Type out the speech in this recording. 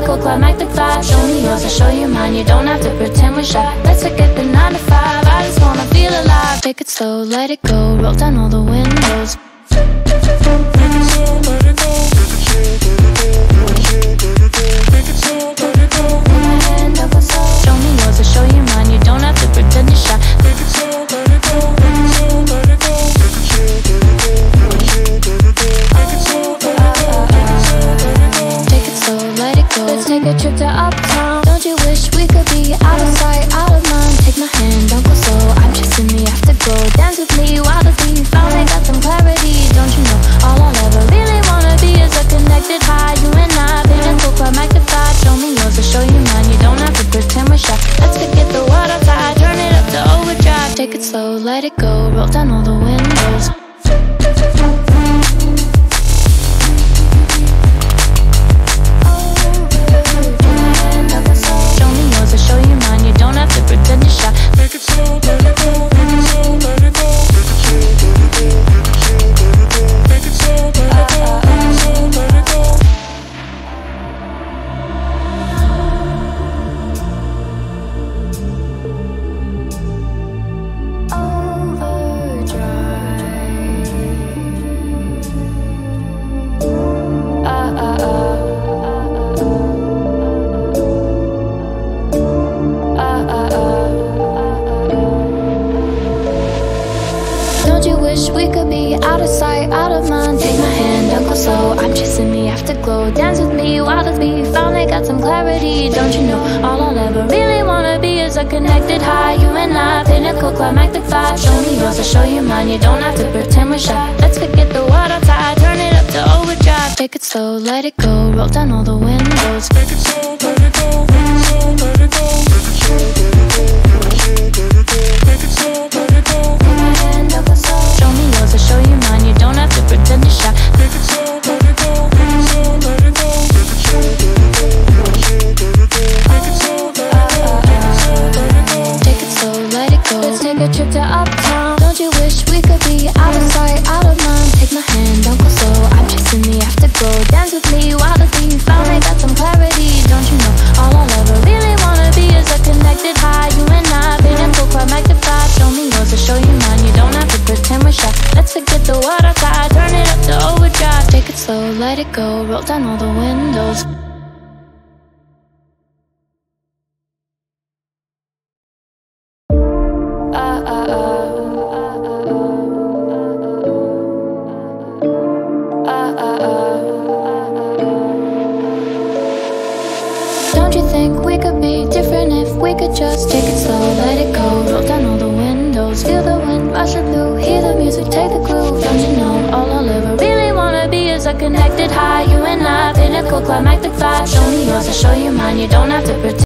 pinnacle, climactic vibe. Show me yours, I'll show you mine. You don't have to pretend we're shy. Let's forget the 9 to 5. I just wanna feel alive. Take it slow, let it go. Roll down all the windows. Show me yours, I'll show you mine. You don't have to pretend you're shy. Take it slow, let it go. Let's take a trip to uptown. Don't you wish we could be out of sight, out of mind? Take my hand, don't go slow. I'm chasing the afterglow. Dance with me while the beat finally got some clarity. Don't you know all I'll ever really wanna be is a connected high. You and I, pinnacle, climactic vibe. Show me yours, I'll show you mine. You don't have to pretend we're shy. Let's forget the world outside. Turn it up to overdrive. Take it slow, let it go. Roll down all the windows. Show you mine, you don't have to pretend you're shy. Make it slow, let it go. Make it slow, let it go. Make it slow, let it go. Make it slow, let it go. Don't you wish we could be out of sight, out of mind? Take my hand, don't go slow. I'm chasing the afterglow. Dance with me while the beat finally got some clarity. Don't you know all I'll ever really wanna be is a connected high. You and I, pinnacle, climactic vibe. Show me yours, I'll show you mine. You don't have to pretend we're shy. Let's forget the world outside. Turn it up to overdrive. Take it slow, let it go. Roll down all the windows. Take it slow, let it go. Make it slow, let it go. Make it slow, let it go. Show me yours, I'll show you mine. You don't have to pretend you're shy. Make it slow, let it go. Make it slow, let it go. Make it slow, let it go. Take it slow, let it go. Let's take a trip to uptown. Don't you wish we could be out of sight, out of mind? Take my hand, don't go slow. I'm chasing the afterglow. Dance with me while the beat finally got some clarity. Don't you know all I'll ever really wanna be is a connected high. You and I, pinnacle, climactic vibe. Show me yours, I'll show you mine. You don't have to pretend we're shy. Let's forget the world outside. Turn it up to overdrive. Take it slow, let it go. Roll down all the windows. Don't you think we could be different if we could just take it slow, let it go. Roll down all the windows. Feel the wind rush the blue. Hear the music, take the groove. Don't you know all I'll ever really wanna be is a connected high. You and I, pinnacle, climactic vibe. Show me yours, I'll show you mine. You don't have to pretend